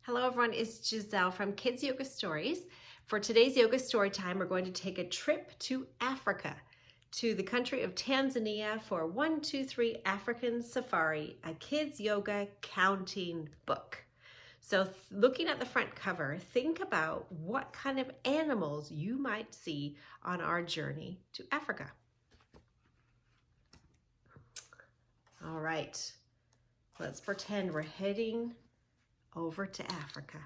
Hello everyone, it's Giselle from Kids Yoga Stories. For today's yoga story time, we're going to take a trip to Africa, to the country of Tanzania for 1, 2, 3 African Safari, a kids yoga counting book. So looking at the front cover, think about what kind of animals you might see on our journey to Africa. All right, let's pretend we're heading over to Africa.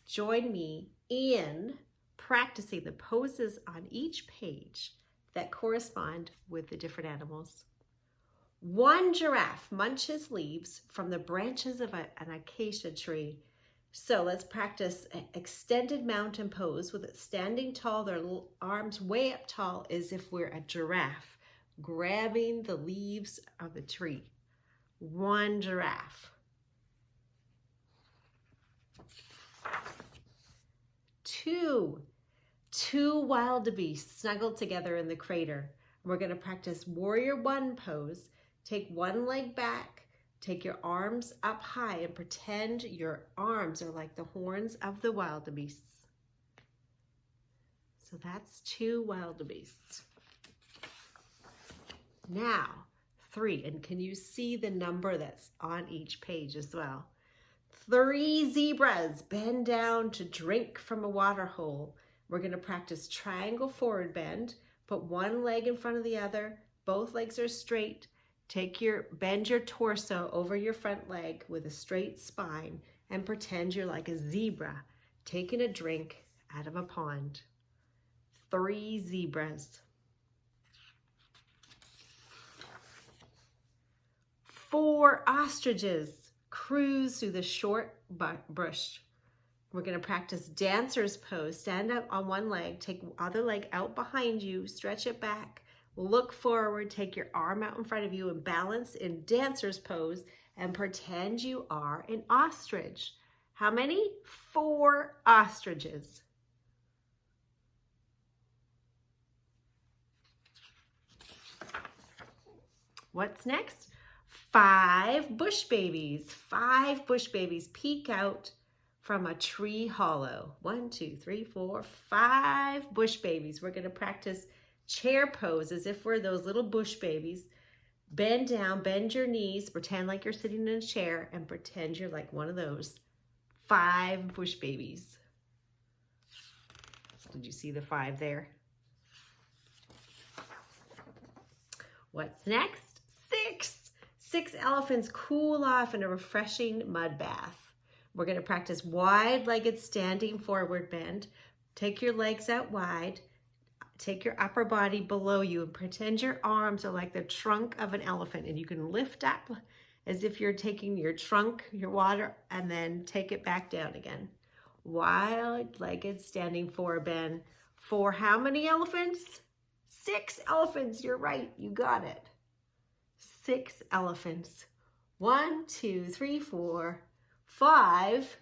Join me in practicing the poses on each page that correspond with the different animals. One giraffe munches leaves from the branches of an acacia tree. So let's practice an extended mountain pose with it standing tall, their arms way up tall, as if we're a giraffe grabbing the leaves of the tree. One giraffe. Two wildebeests snuggled together in the crater. We're going to practice warrior one pose. Take one leg back, take your arms up high and pretend your arms are like the horns of the wildebeests. So that's two wildebeests. Now, 3, and can you see the number that's on each page as well? 3 zebras bend down to drink from a water hole. We're going to practice triangle forward bend. Put one leg in front of the other. Both legs are straight. Bend your torso over your front leg with a straight spine and pretend you're like a zebra taking a drink out of a pond. 3 zebras. 4 ostriches cruise through the short bush. We're going to practice dancer's pose. Stand up on one leg, take the other leg out behind you, stretch it back, look forward, take your arm out in front of you and balance in dancer's pose and pretend you are an ostrich. How many? 4 ostriches. What's next? 5 bush babies. 5 bush babies peek out from a tree hollow. 1, 2, 3, 4, 5 bush babies. We're going to practice chair pose as if we're those little bush babies. Bend down, bend your knees, pretend like you're sitting in a chair and pretend you're like one of those 5 bush babies. Did you see the 5 there? What's next? 6 elephants cool off in a refreshing mud bath. We're going to practice wide-legged standing forward bend. Take your legs out wide. Take your upper body below you and pretend your arms are like the trunk of an elephant. And you can lift up as if you're taking your trunk, your water, and then take it back down again. Wide-legged standing forward bend. For how many elephants? 6 elephants. You're right. You got it. 6 elephants. 1, 2, 3, 4, 5,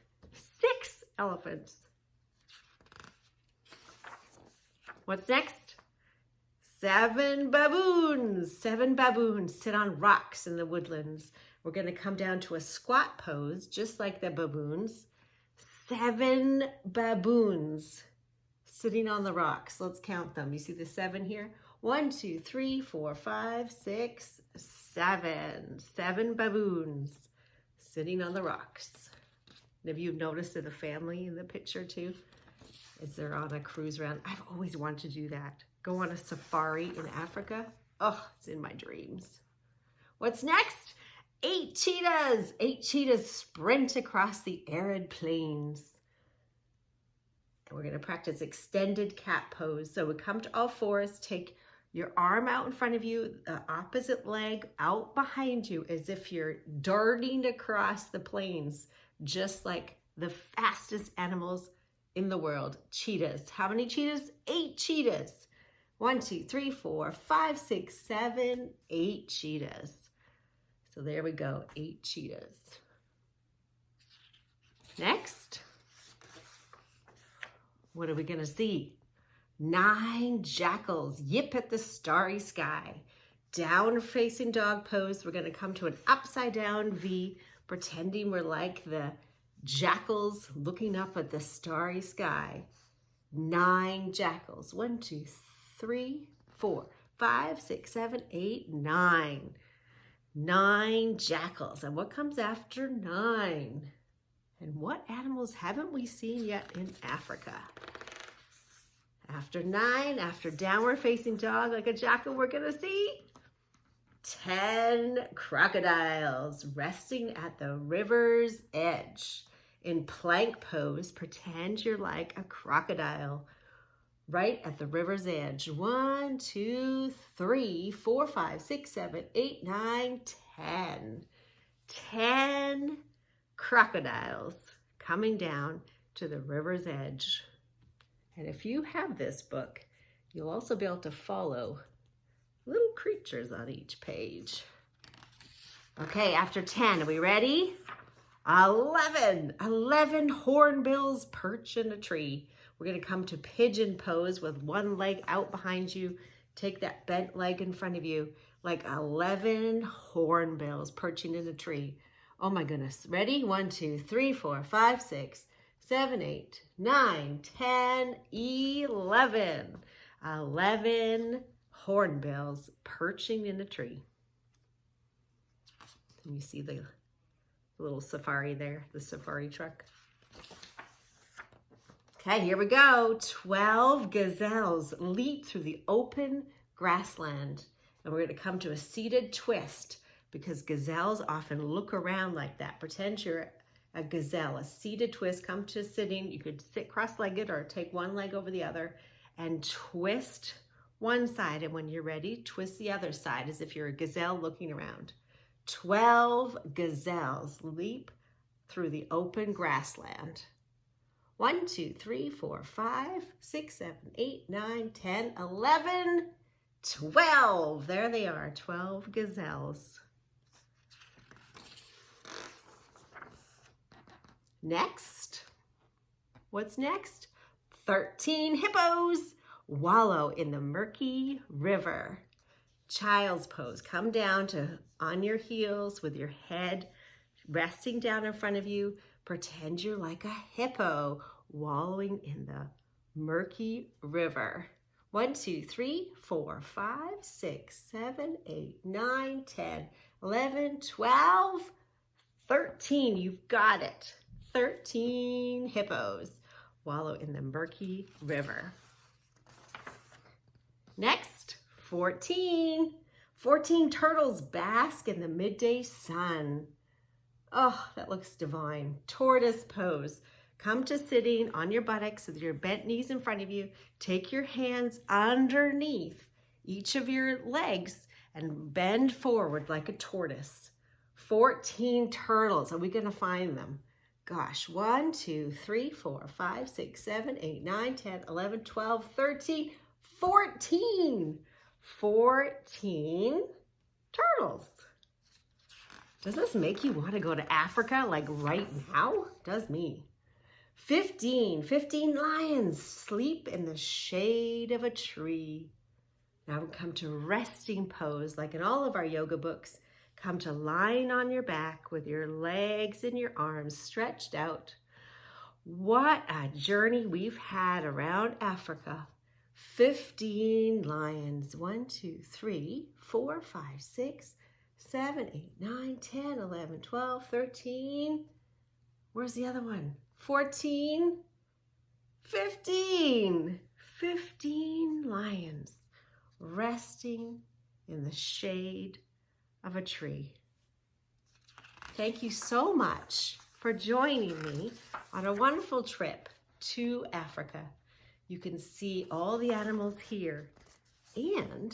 6 elephants. What's next? 7 baboons. 7 baboons sit on rocks in the woodlands. We're going to come down to a squat pose, just like the baboons. 7 baboons sitting on the rocks. Let's count them. You see the 7 here? 1, 2, 3, 4, 5, 6, 7. 7 baboons sitting on the rocks. And have you noticed the family in the picture too? As they're on a cruise around. I've always wanted to do that. Go on a safari in Africa. Oh, it's in my dreams. What's next? 8 cheetahs. 8 cheetahs sprint across the arid plains. And we're going to practice extended cat pose. So we come to all fours, take your arm out in front of you, the opposite leg out behind you as if you're darting across the plains, just like the fastest animals in the world, cheetahs. How many cheetahs? 8 cheetahs. 1, 2, 3, 4, 5, 6, 7, 8 cheetahs. So there we go, 8 cheetahs. Next, what are we going to see? 9 jackals yip at the starry sky. Down facing dog pose. We're going to come to an upside down V, pretending we're like the Jackals looking up at the starry sky. 9 jackals. 1, 2, 3, 4, 5, 6, 7, 8, 9. 9 jackals. And what comes after 9? And what animals haven't we seen yet in Africa? After 9, after downward facing dog like a jackal, we're going to see 10 crocodiles resting at the river's edge. In plank pose, pretend you're like a crocodile right at the river's edge. 1, 2, 3, 4, 5, 6, 7, 8, 9, 10. 10 crocodiles coming down to the river's edge. And if you have this book, you'll also be able to follow little creatures on each page. Okay, after 10, are we ready? 11 hornbills perch in a tree. We're going to come to pigeon pose with one leg out behind you. Take that bent leg in front of you, like 11 hornbills perching in a tree. Oh my goodness. Ready? 1, 2, 3, 4, 5, 6, 7, 8, 9, 10, 11. 11 hornbills perching in a tree. And you see the little safari there, the safari truck. Okay, here we go. 12 gazelles leap through the open grassland. And we're going to come to a seated twist because gazelles often look around like that. Pretend you're a gazelle. A seated twist. Come to sitting. You could sit cross-legged or take one leg over the other and twist one side. And when you're ready, twist the other side as if you're a gazelle looking around. 12 gazelles leap through the open grassland. 1, 2, 3, 4, 5, 6, 7, 8, 9, 10, 11, 12. There they are, 12 gazelles. Next, what's next? 13 hippos wallow in the murky river. Child's pose. Come down to on your heels with your head resting down in front of you. Pretend you're like a hippo wallowing in the murky river. 1, 2, 3, 4, 5, 6, 7, 8, 9, 10, 11, 12, 13. You've got it. 13 hippos wallow in the murky river. Next, 14 turtles bask in the midday sun. Oh, that looks divine. Tortoise pose. Come to sitting on your buttocks with your bent knees in front of you. Take your hands underneath each of your legs and bend forward like a tortoise. 14 turtles. Are we going to find them? Gosh, 1, 2, 3, 4, 5, 6, 7, 8, 9, 10, 11, 12, 13, 14. 14 turtles. Does this make you want to go to Africa like right now? Does me. 15 lions sleep in the shade of a tree. Now we come to resting pose like in all of our yoga books. Come to lying on your back with your legs and your arms stretched out. What a journey we've had around Africa. 15 lions. 1, 2, 3, 4, 5, 6, 7, 8, 9, 10, 11, 12, 13. Where's the other one? 14, 15. 15 lions resting in the shade of a tree. Thank you so much for joining me on a wonderful trip to Africa. You can see all the animals here, and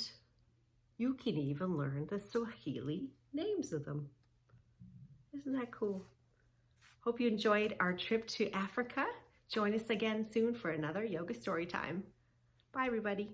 you can even learn the Swahili names of them. Isn't that cool? Hope you enjoyed our trip to Africa. Join us again soon for another yoga story time. Bye, everybody.